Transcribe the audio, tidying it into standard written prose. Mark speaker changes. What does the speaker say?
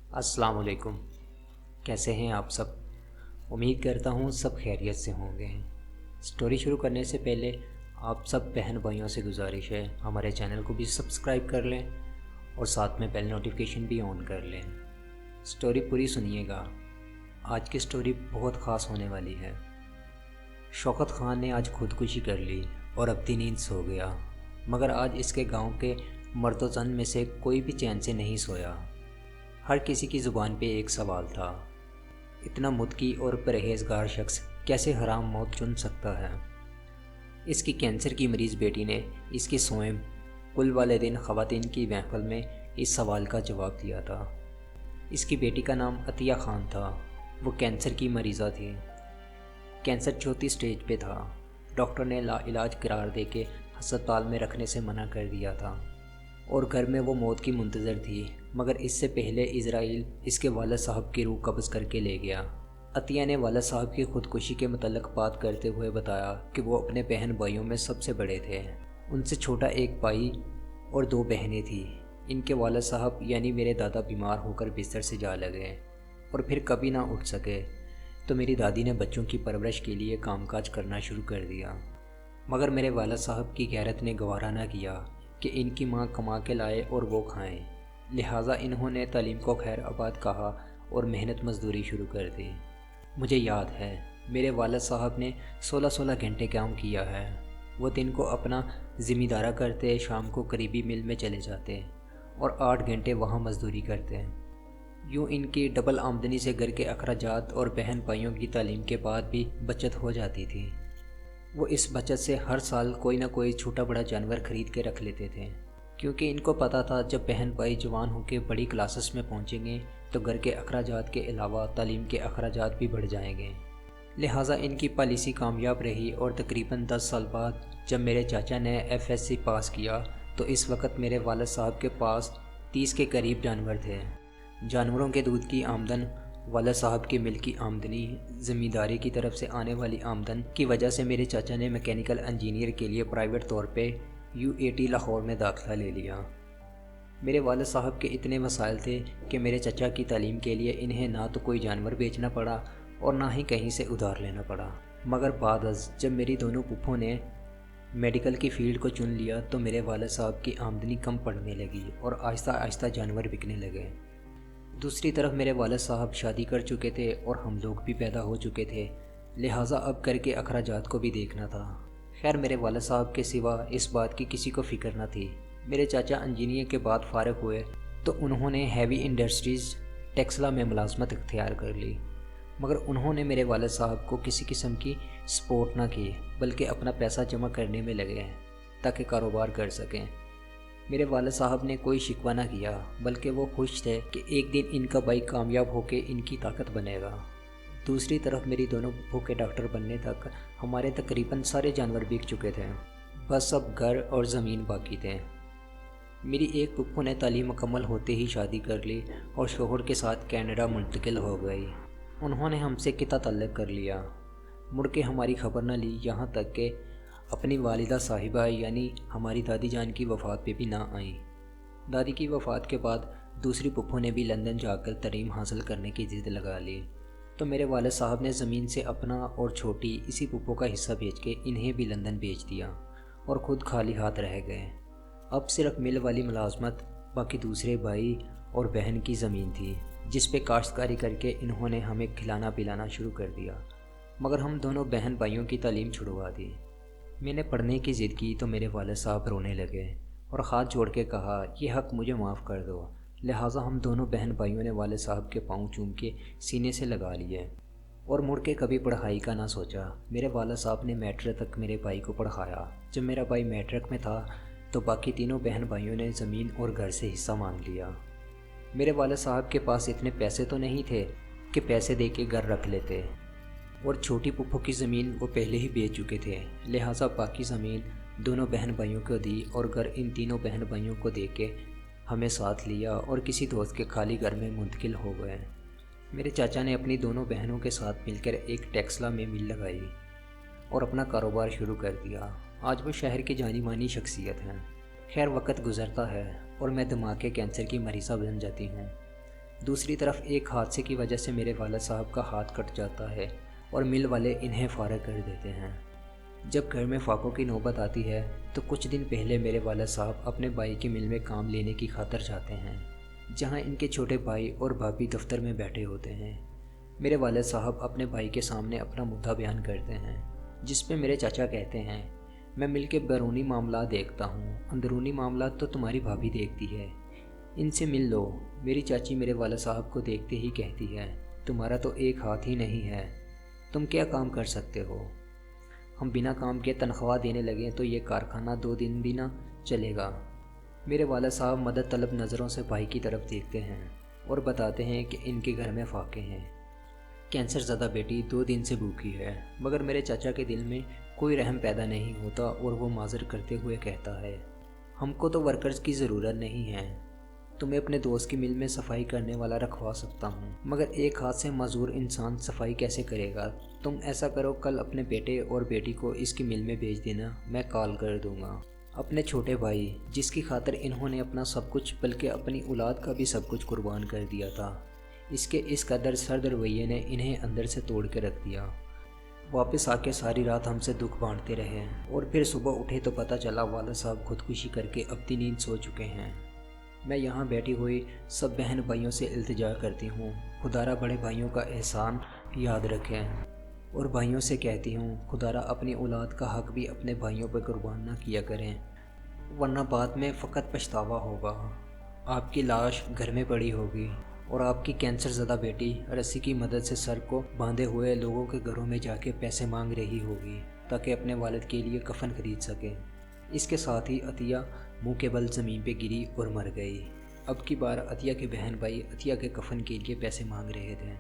Speaker 1: अस्सलाम वालेकुम। कैसे हैं आप सब? उम्मीद करता हूँ सब खैरियत से होंगे। स्टोरी शुरू करने से पहले आप सब बहन भाइयों से गुजारिश है हमारे चैनल को भी सब्सक्राइब कर लें और साथ में बेल नोटिफिकेशन भी ऑन कर लें। स्टोरी पूरी सुनिएगा। आज की स्टोरी बहुत ख़ास होने वाली है। शौकत ख़ान ने आज खुदकुशी कर ली और अपनी नींद सो गया, मगर आज इसके गांव के मर्दोजन में से कोई भी चैन से नहीं सोया। हर किसी की ज़ुबान पे एक सवाल था, इतना मुत्की और परहेज़गार शख्स कैसे हराम मौत चुन सकता है। इसकी कैंसर की मरीज़ बेटी ने इसके सोएं कुल वाले दिन ख़वातीन की महफ़िल में इस सवाल का जवाब दिया था। इसकी बेटी का नाम अतिया ख़ान था। वो कैंसर की मरीज़ा थी। कैंसर चौथी स्टेज पे था। डॉक्टर ने लाइलाज करार दे के अस्पताल में रखने से मना कर दिया था और घर में वो मौत की मुंतज़र थी, मगर इससे पहले इज़राइल इसके वालिद साहब की रूह कब्ज़ करके ले गया। अतिया ने वालिद साहब की ख़ुदकुशी के मुतल्लिक़ बात करते हुए बताया कि वो अपने बहन भाइयों में सबसे बड़े थे। उनसे छोटा एक भाई और 2 बहनें थीं। इनके वालिद साहब यानी मेरे दादा बीमार होकर बिस्तर से जा लगे और फिर कभी ना उठ सके, तो मेरी दादी ने बच्चों की परवरिश के लिए कामकाज करना शुरू कर दिया। मगर मेरे वालिद साहब की गैरत ने गवारा ना किया कि इनकी माँ कमा के लाए और वो खाएं। लिहाजा इन्होंने तालीम को खैर आबाद कहा और मेहनत मजदूरी शुरू कर दी। मुझे याद है मेरे वालिद साहब ने 16-16 घंटे काम किया है। वो दिन को अपना ज़िम्मेदारा करते, शाम को करीबी मिल में चले जाते और 8 घंटे वहाँ मजदूरी करते। यूँ इनकी डबल आमदनी से घर के अखराजात और बहन भाइयों की तालीम के बाद भी बचत हो जाती थी। वो इस बचत से हर साल कोई ना कोई छोटा बड़ा जानवर ख़रीद के रख लेते थे, क्योंकि इनको पता था जब बहन भाई जवान होकर बड़ी क्लासेस में पहुंचेंगे तो घर के अखराजात के अलावा तालीम के अखराजात भी बढ़ जाएंगे। लिहाजा इनकी पॉलिसी कामयाब रही और तकरीबन 10 साल बाद जब मेरे चाचा ने FSC पास किया तो इस वक्त मेरे वालिद साहब के पास 30 के करीब जानवर थे। जानवरों के दूध की आमदन, वालिद साहब की मिल की आमदनी, ज़मींदारी की तरफ से आने वाली आमदन की वजह से मेरे चाचा ने मैकेनिकल इंजीनियर के लिए प्राइवेट तौर पे UAT लाहौर में दाखिला ले लिया। मेरे वालिद साहब के इतने मसाइल थे कि मेरे चाचा की तालीम के लिए इन्हें ना तो कोई जानवर बेचना पड़ा और ना ही कहीं से उधार लेना पड़ा। मगर बाद जब मेरी दोनों पुप्पों ने मेडिकल की फ़ील्ड को चुन लिया तो मेरे वालिद साहब की आमदनी कम पड़ने लगी और आहिस्ता आहिस्ता जानवर बिकने लगे। दूसरी तरफ मेरे वालिद साहब शादी कर चुके थे और हम लोग भी पैदा हो चुके थे, लिहाजा अब घर के अखराजात को भी देखना था। खैर मेरे वालिद साहब के सिवा इस बात की किसी को फ़िक्र न थी। मेरे चाचा इंजीनियर के बाद फ़ारिग हुए तो उन्होंने हैवी इंडस्ट्रीज़ टेक्सला में मुलाजमत इख्तियार कर ली, मगर उन्होंने मेरे वालिद साहब को किसी किस्म की सपोर्ट ना की, बल्कि अपना पैसा जमा करने में लगे ताकि कारोबार कर सकें। मेरे वालिद साहब ने कोई शिकवा ना किया, बल्कि वो खुश थे कि एक दिन इनका भाई कामयाब होकर इनकी ताकत बनेगा। दूसरी तरफ मेरी दोनों पुप्पों के डॉक्टर बनने तक हमारे तकरीबन सारे जानवर बिक चुके थे, बस अब घर और ज़मीन बाकी थे। मेरी एक पुप्पो ने तालीम मुकम्मल होते ही शादी कर ली और शोहर के साथ कनाडा मुंतकिल हो गई। उन्होंने हमसे किता तल्लक कर लिया, मुड़ के हमारी खबर न ली, यहाँ तक कि अपनी वालिदा साहिबा यानी हमारी दादी जान की वफ़ात पे भी ना आई। दादी की वफ़ात के बाद दूसरी पुप्पो ने भी लंदन जाकर तालीम हासिल करने की ज़िद लगा ली, तो मेरे वालिद साहब ने ज़मीन से अपना और छोटी इसी पुप्पो का हिस्सा बेच के इन्हें भी लंदन भेज दिया और ख़ुद खाली हाथ रह गए। अब सिर्फ मिल वाली मुलाजमत, बाकी दूसरे भाई और बहन की ज़मीन थी जिस पे काश्तकारी करके इन्होंने हमें खिलाना पिलाना शुरू कर दिया, मगर हम दोनों बहन भाइयों की तालीम छुड़वा दी। मैंने पढ़ने की ज़िद की तो मेरे वालिद साहब रोने लगे और हाथ जोड़ के कहा, ये हक़ मुझे माफ़ कर दो। लिहाजा हम दोनों बहन भाइयों ने वालिद साहब के पाँव चूम के सीने से लगा लिए और मुड़ के कभी पढ़ाई का ना सोचा। मेरे वालिद साहब ने मैट्रिक तक मेरे भाई को पढ़ाया। जब मेरा भाई मैट्रिक में था तो बाकी तीनों बहन भाइयों ने ज़मीन और घर से हिस्सा मांग लिया। मेरे वालिद साहब के पास इतने पैसे तो नहीं थे कि पैसे दे के घर रख लेते, और छोटी पुप्पो की ज़मीन वो पहले ही बेच चुके थे, लिहाजा बाकी ज़मीन दोनों बहन भाइयों को दी और घर इन तीनों बहन भाइयों को दे के हमें साथ लिया और किसी दोस्त के खाली घर में मुंतकिल हो गए। मेरे चाचा ने अपनी दोनों बहनों के साथ मिलकर एक टेक्सला में मिल लगाई और अपना कारोबार शुरू कर दिया। आज वो शहर की जानी मानी शख्सियत हैं। खैर वक्त गुज़रता है और मैं दिमाग के कैंसर की मरीज़ा बन जाती हूँ। दूसरी तरफ एक हादसे की वजह से मेरे वालिद साहब का हाथ कट जाता है और मिल वाले इन्हें फारग कर देते हैं। जब घर में फाकों की नौबत आती है तो कुछ दिन पहले मेरे वालिद साहब अपने भाई की मिल में काम लेने की खातिर जाते हैं, जहां इनके छोटे भाई और भाभी दफ्तर में बैठे होते हैं। मेरे वालिद साहब अपने भाई के सामने अपना मुद्दा बयान करते हैं, जिस पे मेरे चाचा कहते हैं, मैं मिल के बैरूनी मामला देखता हूँ, अंदरूनी मामला तो तुम्हारी भाभी देखती है, इनसे मिल लो। मेरी चाची मेरे वालिद साहब को देखते ही कहती है, तुम्हारा तो एक हाथ ही नहीं है, तुम क्या काम कर सकते हो? हम बिना काम के तनख्वाह देने लगे तो ये कारखाना 2 दिन भी ना चलेगा। मेरे वालिद साहब मदद तलब नज़रों से भाई की तरफ देखते हैं और बताते हैं कि इनके घर में फाके हैं। कैंसर ज़दा बेटी 2 दिन से भूखी है। मगर मेरे चाचा के दिल में कोई रहम पैदा नहीं होता और वो माजर करते हुए कहता है, हमको तो वर्कर्स की ज़रूरत नहीं है, तुम्हें अपने दोस्त की मिल में सफाई करने वाला रखवा सकता हूँ, मगर एक हाथ से मजदूर इंसान सफाई कैसे करेगा? तुम ऐसा करो, कल अपने बेटे और बेटी को इसकी मिल में भेज देना, मैं कॉल कर दूँगा। अपने छोटे भाई, जिसकी खातिर इन्होंने अपना सब कुछ बल्कि अपनी औलाद का भी सब कुछ कुर्बान कर दिया था, इसके इस कदर सर्द रवैये ने इन्हें अंदर से तोड़ के रख दिया। वापस आके सारी रात हमसे दुख बांटते रहे और फिर सुबह उठे तो पता चला वालिद साहब खुदकुशी करके अपनी नींद सो चुके हैं। मैं यहाँ बैठी हुई सब बहन भाइयों से इल्तिजा करती हूँ, खुदारा बड़े भाइयों का एहसान याद रखें, और भाइयों से कहती हूँ खुदारा अपनी औलाद का हक भी अपने भाइयों पर कुर्बान ना किया करें, वरना बाद में फ़कत पछतावा होगा। आपकी लाश घर में पड़ी होगी और आपकी कैंसर ज़दा बेटी रस्सी की मदद से सर को बांधे हुए लोगों के घरों में जाके पैसे मांग रही होगी ताकि अपने वालिद के लिए कफन खरीद सके। इसके साथ ही अतिया मुंह के बल ज़मीन पे गिरी और मर गई। अब की बार अतिया के बहन भाई अतिया के कफन के लिए पैसे मांग रहे थे।